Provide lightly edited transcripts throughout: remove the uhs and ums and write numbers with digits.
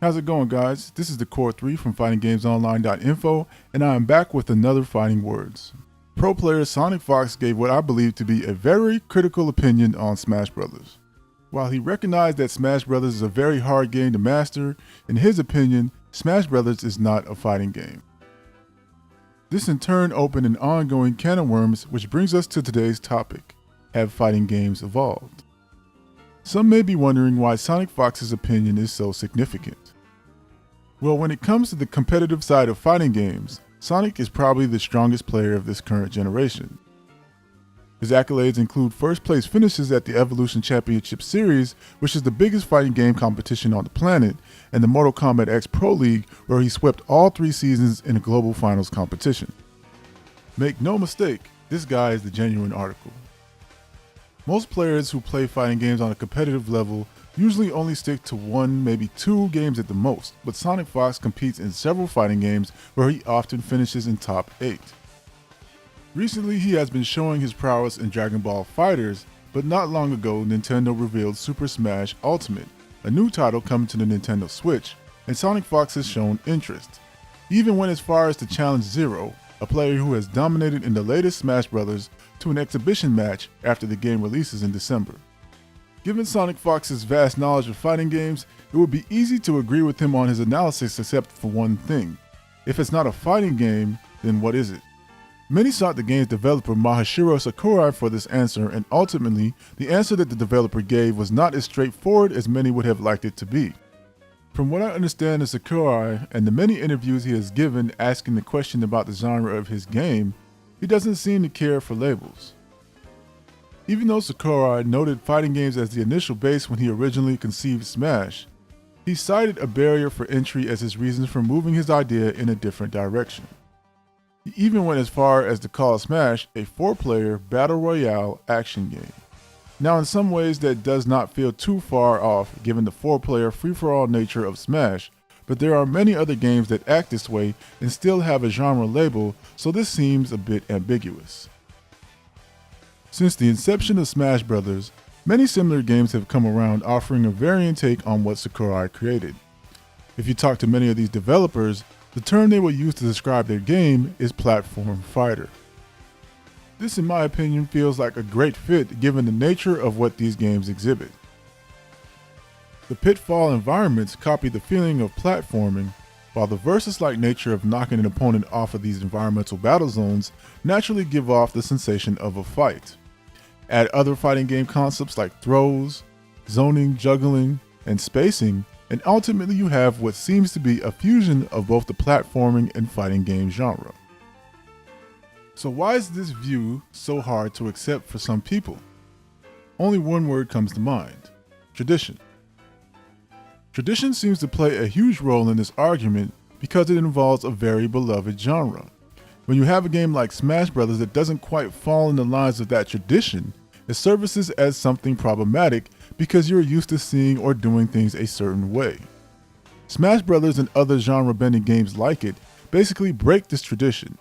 How's it going, guys? This is the Core 3 from FightingGamesOnline.info, and I am back with another Fighting Words. Pro player Sonic Fox gave what I believe to be a very critical opinion on Smash Bros. While he recognized that Smash Bros is a very hard game to master, in his opinion, Smash Bros is not a fighting game. This in turn opened an ongoing can of worms, which brings us to today's topic: have fighting games evolved? Some may be wondering why Sonic Fox's opinion is so significant. Well, when it comes to the competitive side of fighting games, Sonic is probably the strongest player of this current generation. His accolades include first place finishes at the Evolution Championship Series, which is the biggest fighting game competition on the planet, and the Mortal Kombat X Pro League, where he swept all 3 seasons in a global finals competition. Make no mistake, this guy is the genuine article. Most players who play fighting games on a competitive level usually only stick to 1, maybe 2 games at the most, but Sonic Fox competes in several fighting games where he often finishes in top 8. Recently, he has been showing his prowess in Dragon Ball FighterZ, but not long ago Nintendo revealed Super Smash Ultimate, a new title coming to the Nintendo Switch, and Sonic Fox has shown interest. He even went as far as to challenge Zero, a player who has dominated in the latest Smash Bros., to an exhibition match after the game releases in December. Given Sonic Fox's vast knowledge of fighting games, it would be easy to agree with him on his analysis except for one thing. If it's not a fighting game, then what is it? Many sought the game's developer Mahashiro Sakurai for this answer, and ultimately, the answer that the developer gave was not as straightforward as many would have liked it to be. From what I understand of Sakurai and the many interviews he has given asking the question about the genre of his game, he doesn't seem to care for labels. Even though Sakurai noted fighting games as the initial base when he originally conceived Smash, he cited a barrier for entry as his reason for moving his idea in a different direction. He even went as far as to call Smash a 4-player battle royale action game. Now, in some ways that does not feel too far off given the 4-player free-for-all nature of Smash, but there are many other games that act this way and still have a genre label, so this seems a bit ambiguous. Since the inception of Smash Bros., many similar games have come around offering a varying take on what Sakurai created. If you talk to many of these developers, the term they will use to describe their game is platform fighter. This, in my opinion, feels like a great fit given the nature of what these games exhibit. The pitfall environments copy the feeling of platforming, while the versus-like nature of knocking an opponent off of these environmental battle zones naturally give off the sensation of a fight. Add other fighting game concepts like throws, zoning, juggling, and spacing, and ultimately you have what seems to be a fusion of both the platforming and fighting game genre. So why is this view so hard to accept for some people? Only one word comes to mind: tradition. Tradition seems to play a huge role in this argument because it involves a very beloved genre. When you have a game like Smash Bros. That doesn't quite fall in the lines of that tradition, it surfaces as something problematic because you're used to seeing or doing things a certain way. Smash Bros. And other genre-bending games like it basically break this tradition.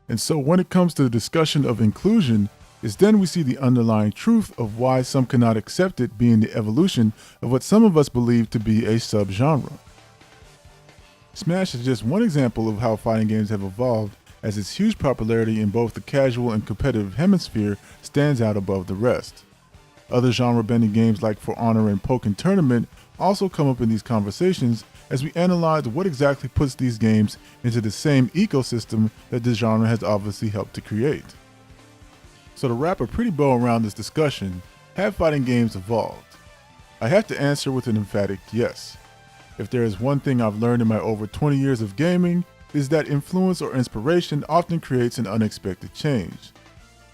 And so when it comes to the discussion of inclusion, is then we see the underlying truth of why some cannot accept it being the evolution of what some of us believe to be a subgenre. Smash is just one example of how fighting games have evolved, as its huge popularity in both the casual and competitive hemisphere stands out above the rest. Other genre-bending games like For Honor and Pokken Tournament also come up in these conversations as we analyze what exactly puts these games into the same ecosystem that the genre has obviously helped to create. So to wrap a pretty bow around this discussion, have fighting games evolved? I have to answer with an emphatic yes. If there is one thing I've learned in my over 20 years of gaming, is that influence or inspiration often creates an unexpected change.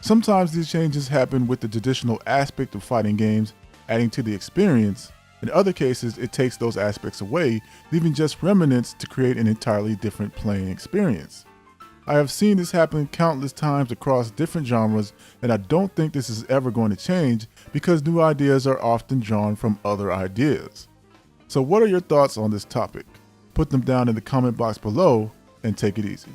Sometimes these changes happen with the traditional aspect of fighting games adding to the experience. In other cases, it takes those aspects away, leaving just remnants to create an entirely different playing experience. I have seen this happen countless times across different genres, and I don't think this is ever going to change because new ideas are often drawn from other ideas. So what are your thoughts on this topic? Put them down in the comment box below and take it easy.